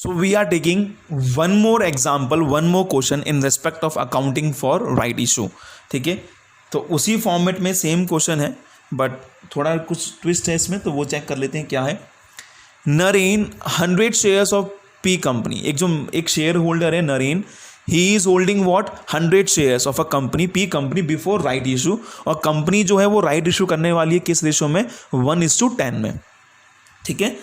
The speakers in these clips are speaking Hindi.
So we are taking one more example, one more question in respect of accounting for right issue. ठीक है, तो उसी फॉर्मेट में सेम क्वेश्चन है बट थोड़ा कुछ ट्विस्ट है इसमें, तो वो चेक कर लेते हैं क्या है. Naren 100 shares of P company, एक शेयर होल्डर है Naren, he is holding what 100 shares of a company P company before right issue, और कंपनी जो है वो राइट इशू करने वाली है किस रेशो में, 1:10 में. ठीक है,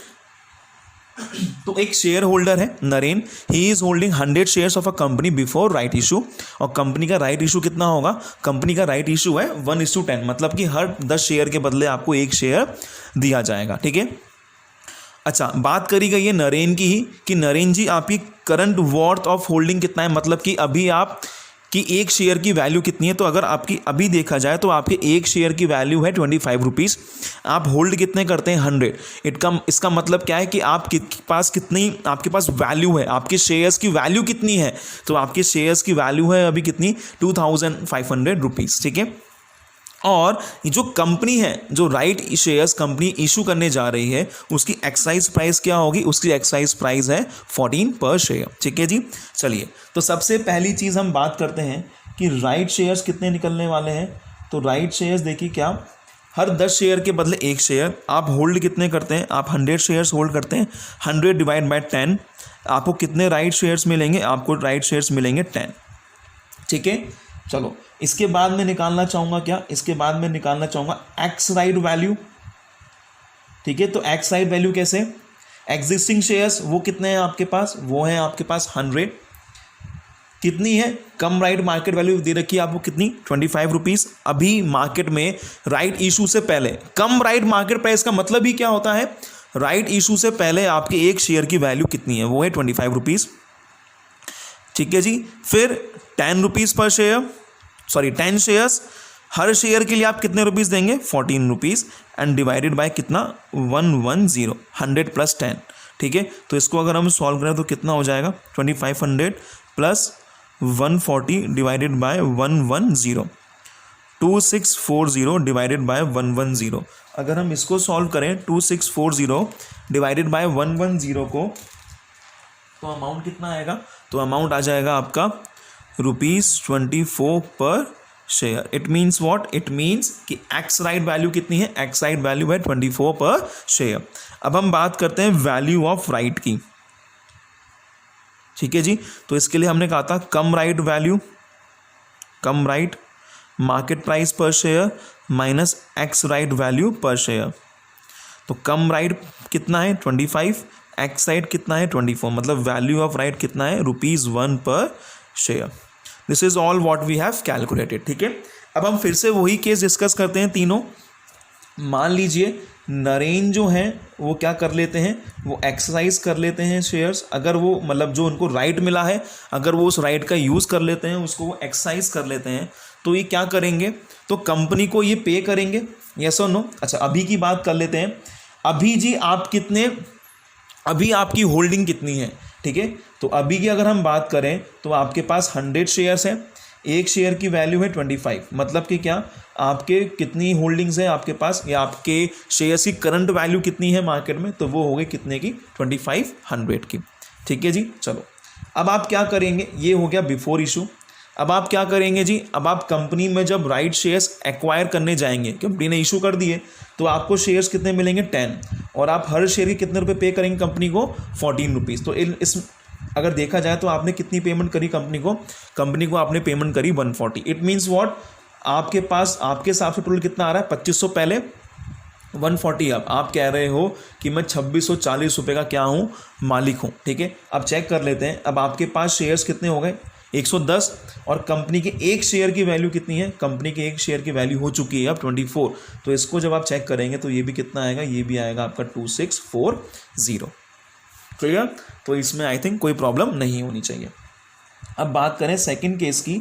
तो एक शेयर होल्डर है Naren, he is holding 100 shares of a company before right issue, और कंपनी का राइट इशू कितना होगा, कंपनी का राइट इशू है 1:10, मतलब कि हर 10 शेयर के बदले आपको एक शेयर दिया जाएगा. ठीक है, अच्छा बात करी गई है नरेन की ही कि नरेन जी आपकी करंट वॉर्थ ऑफ होल्डिंग कितना है, मतलब कि अभी आप कि एक शेयर की वैल्यू कितनी है. तो अगर आपकी अभी देखा जाए तो आपके एक शेयर की वैल्यू है 25 रुपीज़, आप होल्ड कितने करते हैं 100. इसका मतलब क्या है कि आपके पास वैल्यू है, आपके शेयर्स की वैल्यू कितनी है, तो आपके शेयर्स की वैल्यू है अभी कितनी 2500 रुपीज़. ठीक है, और ये जो कंपनी है, जो राइट शेयर्स कंपनी इशू करने जा रही है, उसकी एक्साइज प्राइस क्या होगी, उसकी एक्साइज प्राइस है 14 पर शेयर. ठीक है जी, चलिए तो सबसे पहली चीज़ हम बात करते हैं कि राइट शेयर्स कितने निकलने वाले हैं. तो राइट शेयर्स देखिए क्या, हर 10 शेयर के बदले एक शेयर. आप होल्ड कितने करते हैं, आप 100 शेयर्स होल्ड करते हैं, 100 डिवाइड बाय 10, आपको कितने राइट शेयर्स मिलेंगे, आपको राइट शेयर्स मिलेंगे 10. ठीक है, चलो इसके बाद मैं निकालना चाहूँगा क्या, इसके बाद मैं निकालना चाहूँगा एक्स राइट वैल्यू. ठीक है, तो एक्स राइट वैल्यू कैसे, एग्जिस्टिंग शेयर्स वो कितने हैं आपके पास, वो हैं आपके पास 100, कितनी है कम राइट मार्केट वैल्यू दे रखी है आपको कितनी 25 रुपीज़. अभी मार्केट में राइट इशू से पहले कम राइट मार्केट प्राइस का मतलब ही क्या होता है, राइट इशू से पहले आपके एक शेयर की वैल्यू कितनी है, वो है 25 रुपीज़. ठीक है जी, फिर 10 रुपीज़ पर शेयर, 10 शेयर्स, हर शेयर के लिए आप कितने रुपीज़ देंगे 14 रुपीज़, एंड डिवाइडेड बाय कितना 110, 100 प्लस 10. ठीक है, तो इसको अगर हम सॉल्व करें तो कितना हो जाएगा 2500 plus 140 divided by 110, 2640 divided by 110. अगर हम इसको सॉल्व करें 2640 डिवाइडेड बाय 110 को, तो अमाउंट कितना आएगा, तो अमाउंट आ जाएगा आपका ₹24 पर share. It means what, it means कि एक्स राइट वैल्यू कितनी है, एक्स राइट वैल्यू है 24 पर शेयर. अब हम बात करते हैं वैल्यू ऑफ राइट की. ठीक है जी, तो इसके लिए हमने कहा था कम राइट वैल्यू, कम राइट मार्केट प्राइस पर share minus x right value पर शेयर. तो कम राइट कितना है 25, एक्स राइट कितना है 24, मतलब वैल्यू ऑफ राइट कितना है ₹1 per share. This is all what we have calculated. ठीक है, अब हम फिर से वही केस डिस्कस करते हैं तीनों. मान लीजिए नरेन जो हैं वो क्या कर लेते हैं, वो एक्सरसाइज कर लेते हैं शेयर्स, अगर वो मतलब जो उनको राइट मिला है अगर वो उस राइट का यूज़ कर लेते हैं, उसको वो एक्सरसाइज कर लेते हैं, तो ये क्या करेंगे, तो कंपनी को ये पे करेंगे, यस और नो. अच्छा अभी की बात कर लेते हैं, अभी जी आप कितने, अभी आपकी होल्डिंग कितनी है. ठीक है, तो अभी की अगर हम बात करें तो आपके पास 100 शेयर्स हैं, एक शेयर की वैल्यू है 25, मतलब कि क्या आपके कितनी होल्डिंग्स है आपके पास, या आपके शेयर्स की करंट वैल्यू कितनी है मार्केट में, तो वो हो गई कितने की 2500 की. ठीक है जी, चलो अब आप क्या करेंगे, ये हो गया बिफोर इशू. अब आप क्या करेंगे जी, अब आप कंपनी में जब राइट शेयर्स एक्वायर करने जाएंगे, कंपनी ने इशू कर दिए, तो आपको शेयर्स कितने मिलेंगे 10, और आप हर शेयर के कितने रुपए पे करेंगे कंपनी को 14 रुपीज़. तो इस अगर देखा जाए तो आपने कितनी पेमेंट करी कंपनी को आपने पेमेंट करी 140. इट मीन्स व्हाट, आपके पास आपके हिसाब से टोटल कितना आ रहा है 2500 पहले 140. अब आप कह रहे हो कि मैं 2640 रुपये का क्या हूँ, मालिक हूँ. ठीक है, अब चेक कर लेते हैं, अब आपके पास शेयर्स कितने हो गए 110, और कंपनी के एक शेयर की वैल्यू कितनी है, कंपनी के एक शेयर की वैल्यू हो चुकी है अब 24. तो इसको जब आप चेक करेंगे तो ये भी कितना आएगा, ये भी आएगा आपका 2640. क्लियर, तो इसमें आई थिंक कोई प्रॉब्लम नहीं होनी चाहिए. अब बात करें सेकंड केस की.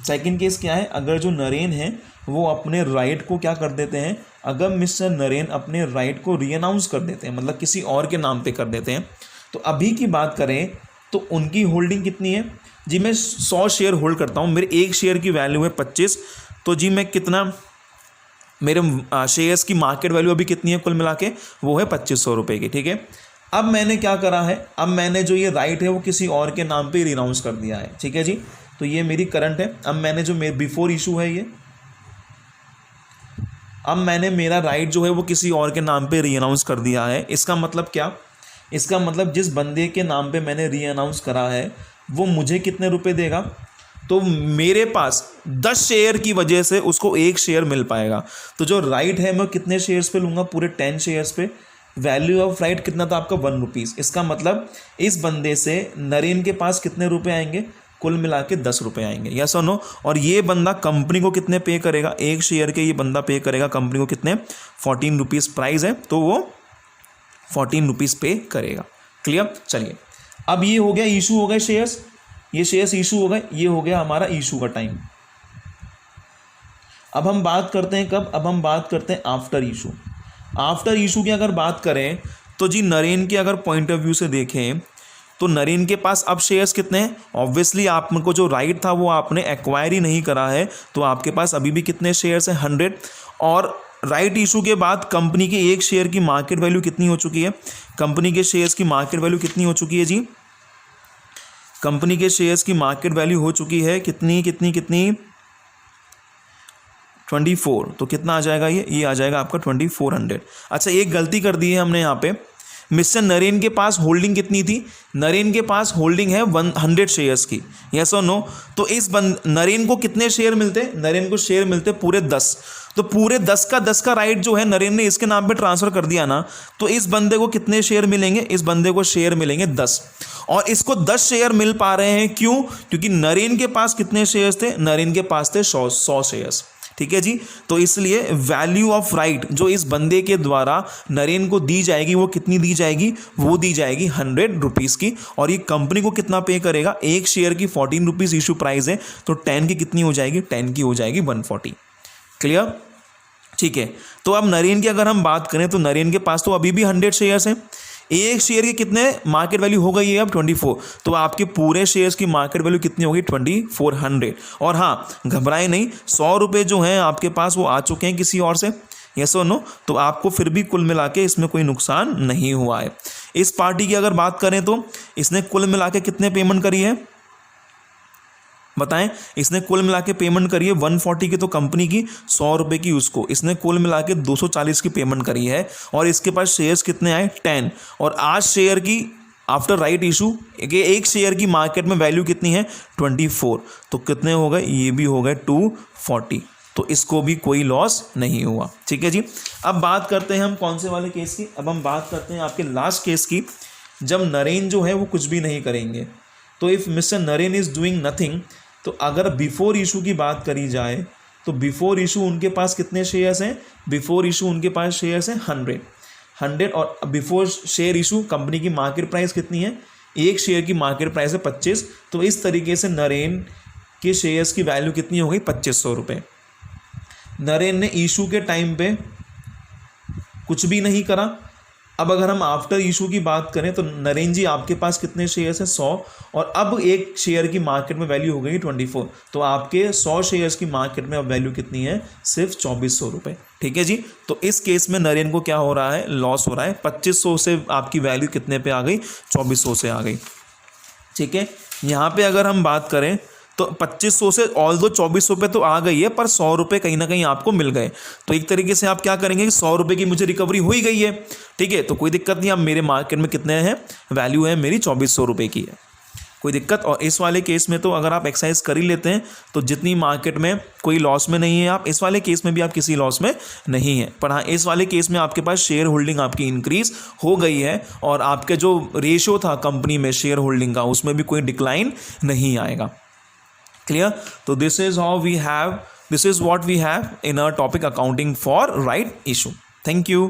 सेकंड केस क्या है, अगर जो नरेन है वो अपने राइट को क्या कर देते हैं, अगर मिस्टर नरेन अपने राइट को रीअनाउंस कर देते हैं, मतलब किसी और के नाम पे कर देते हैं, तो अभी की बात करें तो उनकी होल्डिंग कितनी है जी, मैं 100 शेयर होल्ड करता हूँ, मेरे एक शेयर की वैल्यू है 25, तो जी मैं कितना, मेरे शेयर्स की मार्केट वैल्यू अभी कितनी है कुल मिला के, वो है 2500 रुपये की. ठीक है, अब मैंने क्या करा है, अब मैंने जो ये राइट है वो किसी और के नाम पे रिनाउंस कर दिया है, ठीक है जी। तो ये मेरी करंट है। अब मैंने जो मेरे बिफोर इशू है ये, अब मैंने मेरा राइट जो है वो किसी और के नाम पे री अनाउंस कर दिया है। इसका मतलब क्या, इसका मतलब जिस बंदे के नाम पे मैंने री अनाउंस करा है वो मुझे कितने रुपए देगा, तो मेरे पास 10 शेयर की वजह से उसको 1 शेयर मिल पाएगा। तो जो राइट है मैं कितने शेयर्स पे लूँगा, पूरे 10 शेयर्स पे। वैल्यू ऑफ राइट कितना था आपका 1 रुपीज़। इसका मतलब इस बंदे से नरेन के पास कितने रुपए आएंगे, कुल मिला के 10 रुपये आएंगे, यस और नो। और ये बंदा कंपनी को कितने पे करेगा, 1 शेयर के ये बंदा पे करेगा कंपनी को कितने, 14 रुपीज़ प्राइस है, तो वो 14 रुपीज़ पे करेगा। क्लियर। चलिए अब ये हो गया इशू हो गए शेयर्स, ये शेयर्स इशू हो गए, ये हो गया हमारा इशू का टाइम। अब हम बात करते हैं कब, अब हम बात करते हैं आफ्टर इशू। आफ्टर इशू की अगर बात करें तो जी नरेन के अगर पॉइंट ऑफ व्यू से देखें तो नरेन के पास अब शेयर्स कितने हैं, ऑब्वियसली आपको जो राइट था वो आपने एक्वायर ही नहीं करा है, तो आपके पास अभी भी कितने शेयर्स हैं, 100। और राइट इशू के बाद कंपनी के 1 शेयर की मार्केट वैल्यू कितनी हो चुकी है, कंपनी के शेयर्स की मार्केट वैल्यू कितनी हो चुकी है जी, कंपनी के शेयर्स की मार्केट वैल्यू हो चुकी है कितनी कितनी कितनी 24। तो कितना आ जाएगा ये आ जाएगा आपका 2400। अच्छा एक गलती कर दी है हमने यहाँ पे, मिस्टर नरेन के पास होल्डिंग कितनी थी, नरेन के पास होल्डिंग है 100 शेयर्स की, यस और नो। तो इस नरेन को कितने शेयर मिलते, नरेन को शेयर मिलते पूरे 10। तो पूरे 10 का राइट जो है नरेन ने इसके नाम पे ट्रांसफर कर दिया ना, तो इस बंदे को कितने शेयर मिलेंगे, इस बंदे को शेयर मिलेंगे 10। और इसको 10 शेयर मिल पा रहे हैं क्यों, क्योंकि नरेन के पास कितने शेयर्स थे, नरेन के पास थे 100 शेयर्स, ठीक है जी। तो इसलिए वैल्यू ऑफ राइट जो इस बंदे के द्वारा नरेन को दी जाएगी वो कितनी दी जाएगी, वो दी जाएगी 100 रुपीज़ की। और ये कंपनी को कितना पे करेगा, 1 शेयर की 14 रुपीज़ इशू प्राइस है, तो 10 की कितनी हो जाएगी, 10 की हो जाएगी 140। क्लियर, ठीक है। तो अब नरेन की अगर हम बात करें तो नरेन के पास तो अभी भी 100 शेयर्स हैं, 1 शेयर की कितने मार्केट वैल्यू हो गई है अब 24। तो आपके पूरे शेयर्स की मार्केट वैल्यू कितनी होगी, 2400। और हाँ घबराए नहीं, 100 रुपये जो हैं आपके पास वो आ चुके हैं किसी और से, यस और नो। तो आपको फिर भी कुल मिला के इसमें कोई नुकसान नहीं हुआ है। इस पार्टी की अगर बात करें तो इसने कुल मिला के कितने पेमेंट करी है बताएं, इसने कुल मिला के पेमेंट करी है 140 की तो कंपनी की, 100 रुपये की उसको, इसने कुल मिला के 240 की पेमेंट करी है। और इसके पास शेयर्स कितने आए, 10। और आज शेयर की आफ्टर राइट इशू 1 शेयर की मार्केट में वैल्यू कितनी है, 24। तो कितने हो गए, ये भी हो गए 240। तो इसको भी कोई लॉस नहीं हुआ, ठीक है जी। अब बात करते हैं हम कौन से वाले केस की, अब हम बात करते हैं आपके लास्ट केस की, जब नरेन जो है वो कुछ भी नहीं करेंगे। तो if mister Naren is doing nothing, तो अगर बिफोर इशू की बात करी जाए तो बिफोर इशू उनके पास कितने शेयर्स हैं, बिफोर इशू उनके पास शेयर्स हैं 100। और बिफोर शेयर इशू कंपनी की मार्केट प्राइस कितनी है, 1 शेयर की मार्केट प्राइस है 25। तो इस तरीके से नरेन के शेयर्स की वैल्यू कितनी हो गई, 2500 रुपये। नरेन ने इशू के टाइम पे कुछ भी नहीं करा। अब अगर हम आफ्टर इशू की बात करें तो नरेन जी आपके पास कितने शेयर्स हैं, 100। और अब 1 शेयर की मार्केट में वैल्यू हो गई 24। तो आपके 100 शेयर्स की मार्केट में अब वैल्यू कितनी है, सिर्फ 2400 रुपये, ठीक है जी। तो इस केस में नरेन को क्या हो रहा है, लॉस हो रहा है। 2500 से आपकी वैल्यू कितने पे आ गई, 2400 से आ गई, ठीक है। यहाँ पे अगर हम बात करें तो 2500 से ऑल दो 2400 पे तो आ गई है, पर 100 रुपये कहीं ना कहीं आपको मिल गए। तो एक तरीके से आप क्या करेंगे कि 100 रुपये की मुझे रिकवरी हो ही गई है, ठीक है, तो कोई दिक्कत नहीं। अब मेरे मार्केट में कितने हैं, वैल्यू है मेरी 2400 रुपये की है, कोई दिक्कत। और इस वाले केस में तो अगर आप एक्सरसाइज कर ही लेते हैं तो जितनी मार्केट में कोई लॉस में नहीं है आप, इस वाले केस में भी आप किसी लॉस में नहीं है। पर हाँ इस वाले केस में आपके पास शेयर होल्डिंग आपकी इंक्रीज हो गई है और आपके जो रेशियो था कंपनी में शेयर होल्डिंग का उसमें भी कोई डिक्लाइन नहीं आएगा। Clear? So this is what we have in our topic accounting for right issue. Thank you.